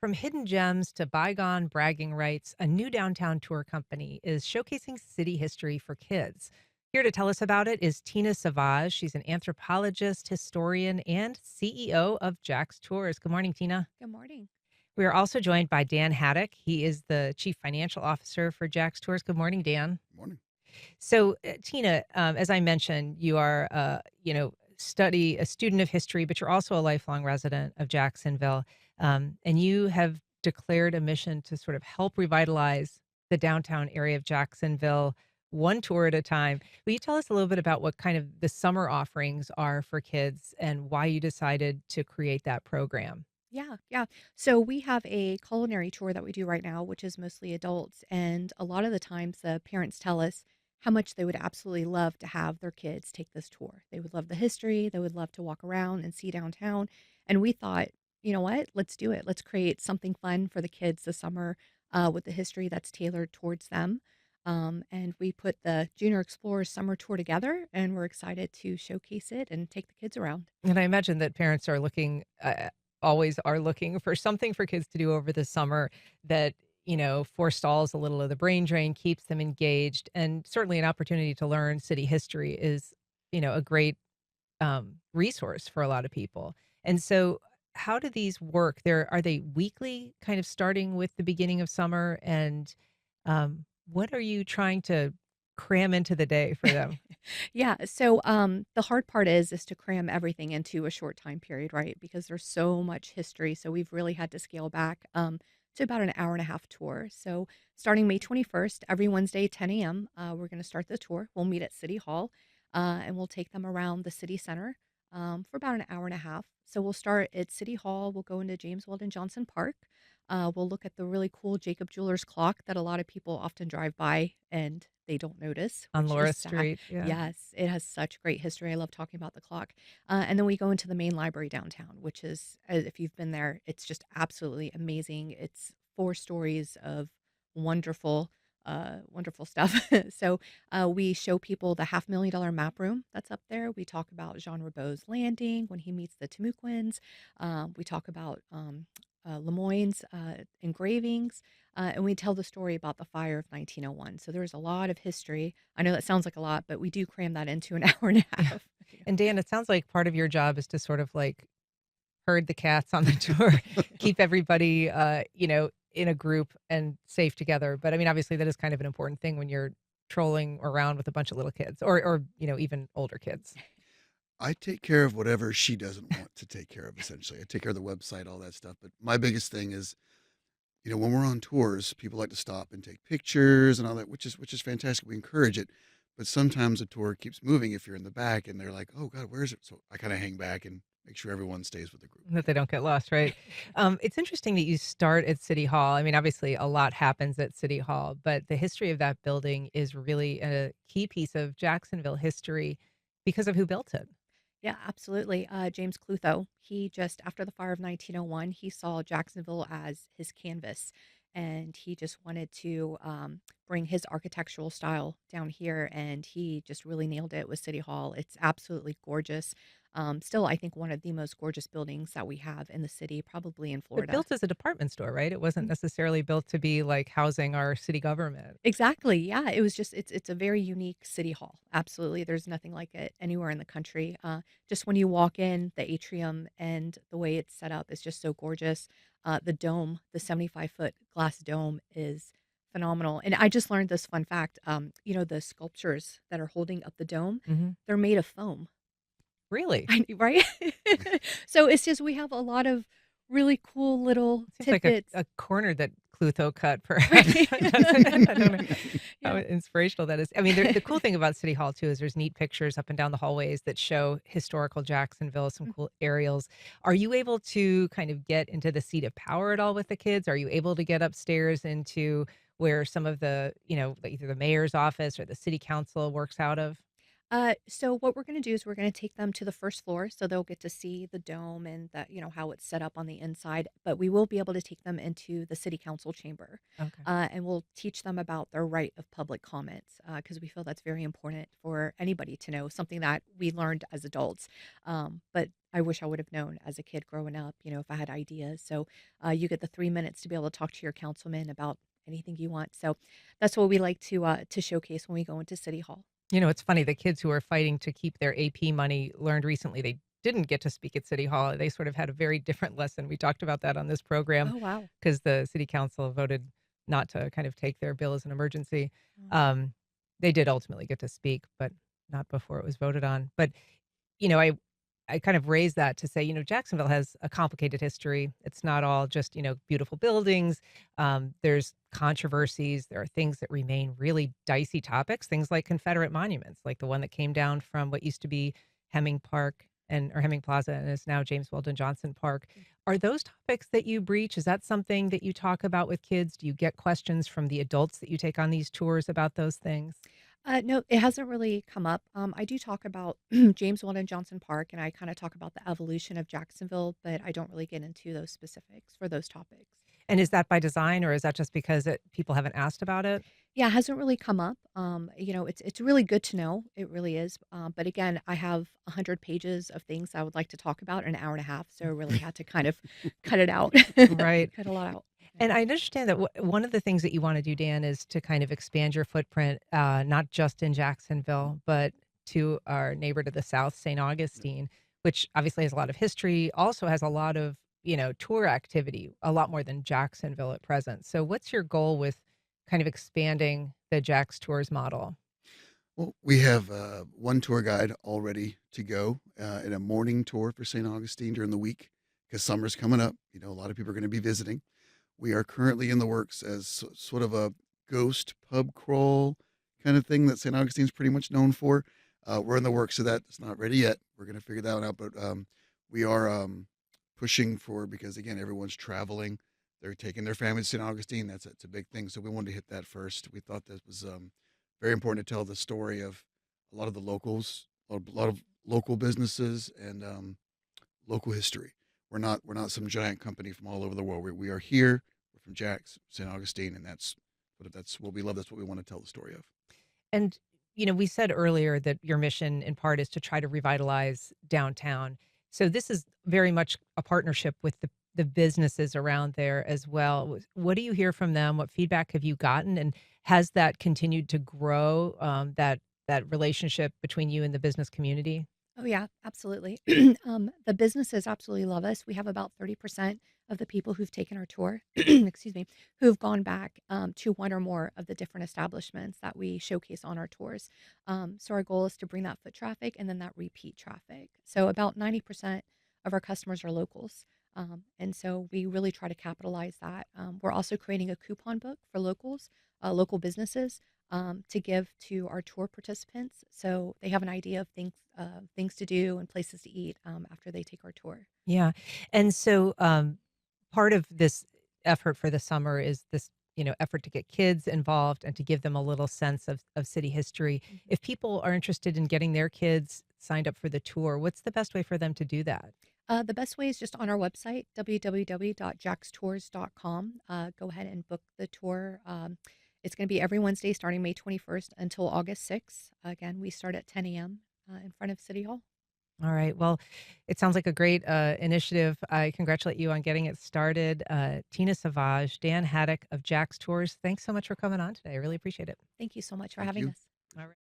From hidden gems to bygone bragging rights, a new downtown tour company is showcasing city history for kids. Here to tell us about it is Tina Sauvage. She's an anthropologist, historian, and CEO of JaxTours. Good morning, Tina. Good morning. We are also joined by Dan Haddock. He is the chief financial officer for JaxTours. Good morning, Dan. Morning. So, Tina, as I mentioned, you are, study a student of history, but you're also a lifelong resident of Jacksonville, and you have declared a mission to sort of help revitalize the downtown area of Jacksonville, one tour at a time. Will you tell us a little bit about what kind of the summer offerings are for kids and why you decided to create that program? Yeah. So we have a culinary tour that we do right now, which is mostly adults. And a lot of the times the parents tell us how much they would absolutely love to have their kids take this tour. They would love the history, they would love to walk around and see downtown. And we thought, you know what? Let's do it. Let's create something fun for the kids this summer with the history that's tailored towards them. And we put the Junior Explorers Summer Tour together, and we're excited to showcase it and take the kids around. And I imagine that parents are looking, always are looking for something for kids to do over the summer that, forestalls a little of the brain drain, keeps them engaged, and certainly an opportunity to learn city history is, a great resource for a lot of people. And so, how do these work? Are they weekly, kind of starting with the beginning of summer? And what are you trying to cram into the day for them? Yeah, so, the hard part is to cram everything into a short time period, right? Because there's so much history, so we've really had to scale back, to about an hour and a half tour. So, starting May 21st, every Wednesday, 10 AM, we're gonna start the tour. We'll meet at City Hall, and we'll take them around the city center, for about an hour and a half. So, we'll start at City Hall, we'll go into James Weldon Johnson Park, we'll look at the really cool Jacob Jewelers clock that a lot of people often drive by and they don't notice, On which is Laura sad. Street? Yeah. Yes, it has such great history. I love talking about the clock. And then we go into the main library downtown, which is, if you've been there, it's just absolutely amazing. It's 4 stories of wonderful, wonderful stuff. So we show people the $500,000 map room that's up there. We talk about Jean Ribault's landing when he meets the Timucuans. We talk about Lemoyne's engravings. And we tell the story about the fire of 1901. So there's a lot of history. I know that sounds like a lot, but we do cram that into an hour and a Yeah. half. And Dan, it sounds like part of your job is to sort of like herd the cats on the tour, keep everybody, in a group and safe together. But I mean, obviously, that is kind of an important thing when you're trolling around with a bunch of little kids or even older kids. I take care of whatever she doesn't want to take care of, essentially. I take care of the website, all that stuff. But my biggest thing is, when we're on tours, people like to stop and take pictures and all that, which is fantastic. We encourage it. But sometimes a tour keeps moving if you're in the back and they're like, oh God, where is it? So I kind of hang back and make sure everyone stays with the group. That they don't get lost, right? It's interesting that you start at City Hall. I mean, obviously, a lot happens at City Hall, but the history of that building is really a key piece of Jacksonville history because of who built it. Yeah, absolutely. James Clutho, he just, after the fire of 1901, he saw Jacksonville as his canvas. And he just wanted to bring his architectural style down here. And he just really nailed it with City Hall. It's absolutely gorgeous. Still, I think one of the most gorgeous buildings that we have in the city, probably in But Florida. built as a department store, right? It wasn't necessarily built to be like housing our city government. Exactly, yeah, it was just it's a very unique city hall, absolutely, there's nothing like it anywhere in the country, just when you walk in, the atrium and the way it's set up is just so gorgeous, the dome, the 75-foot glass dome is phenomenal, and I just learned this fun fact, the sculptures that are holding up the dome, Mhm. they're made of foam. Really? Right? So, it's just we have a lot of really cool little Seems like a tidbits. a corner that Clutho cut, perhaps. Right? I don't know how Yeah. inspirational that is. I mean, the cool thing about City Hall, too, is there's neat pictures up and down the hallways that show historical Jacksonville, some cool aerials. Are you able to kind of get into the seat of power at all with the kids? Are you able to get upstairs into where some of the, like either the mayor's office or the city council works out of? So what we're gonna do is we're gonna take them to the first floor, so they'll get to see the dome and how it's set up on the inside, but we will be able to take them into the city council chamber, Okay. and we'll teach them about their right of public comments, because we feel that's very important for anybody to know, something that we learned as adults, but I wish I would have known as a kid growing up, if I had ideas. So, you get the 3 minutes to be able to talk to your councilman about anything you want. So that's what we like to showcase when we go into City Hall. It's funny, the kids who are fighting to keep their AP money learned recently they didn't get to speak at City Hall. They sort of had a very different lesson. We talked about that on this program Oh, wow. because the city council voted not to kind of take their bill as an emergency. Oh. Um, they did ultimately get to speak, but not before it was voted on. But you know, I I kind of raise that to say, Jacksonville has a complicated history. It's not all just, beautiful buildings. There's controversies. There are things that remain really dicey topics, things like Confederate monuments, like the one that came down from what used to be Hemming Park or Hemming Plaza and is now James Weldon Johnson Park. Are those topics that you breach? Is that something that you talk about with kids? Do you get questions from the adults that you take on these tours about those things? No, it hasn't really come up. I do talk about James Weldon Johnson Park, and I kind of talk about the evolution of Jacksonville, but I don't really get into those specifics for those topics. And is that by design or is that just because people haven't asked about it? Yeah, it hasn't really come up. It's really good to know. It really is. But again, I have 100 pages of things I would like to talk about in an hour and a half, so I really had to kind of cut it out, Right. cut a lot out. And Yeah. I understand that one of the things that you wanna do, Dan, is to kind of expand your footprint, not just in Jacksonville, but to our neighbor to the south, St. Augustine, which obviously has a lot of history, also has a lot of, tour activity, a lot more than Jacksonville at present. So what's your goal with kind of expanding the JaxTours model? Well, we have one tour guide all ready to go in a morning tour for St. Augustine during the week because summer's coming up. A lot of people are going to be visiting. We are currently in the works as sort of a ghost pub crawl kind of thing that St. Augustine's pretty much known for. We're in the works of that. It's not ready yet. We're going to figure that one out, but we are pushing for because again, everyone's traveling. They're taking their family to St. Augustine. It's a big thing. So we wanted to hit that first. We thought that was very important to tell the story of a lot of the locals, a lot of local businesses and local history. We're not some giant company from all over the world. We are here. We're from Jax, St. Augustine, and that's what we love. That's what we want to tell the story of. And, we said earlier that your mission in part is to try to revitalize downtown. So this is very much a partnership with the businesses around there as well. What do you hear from them? What feedback have you gotten? And has that continued to grow, that relationship between you and the business community? Oh, yeah, absolutely. The businesses absolutely love us. We have about 30% of the people who've taken our tour, excuse me, who've gone back to one or more of the different establishments that we showcase on our tours. So our goal is to bring that foot traffic and then that repeat traffic. So about 90% of our customers are locals. And so we really try to capitalize that. We're also creating a coupon book for locals, local businesses to give to our tour participants, so they have an idea of things to do and places to eat after they take our tour. Yeah. And so part of this effort for the summer is this, effort to get kids involved and to give them a little sense of city history. Mhm. If people are interested in getting their kids signed up for the tour, what's the best way for them to do that? The best way is just on our website, www.jaxtours.com. Go ahead and book the tour. It's going to be every Wednesday starting May 21st until August 6th. Again, we start at 10 a.m. In front of City Hall. All right. Well, it sounds like a great initiative. I congratulate you on getting it started. Tina Sauvage, Dan Haddock of Jax Tours, thanks so much for coming on today. I really appreciate it. Thank you so much for Thank having you. us. All right.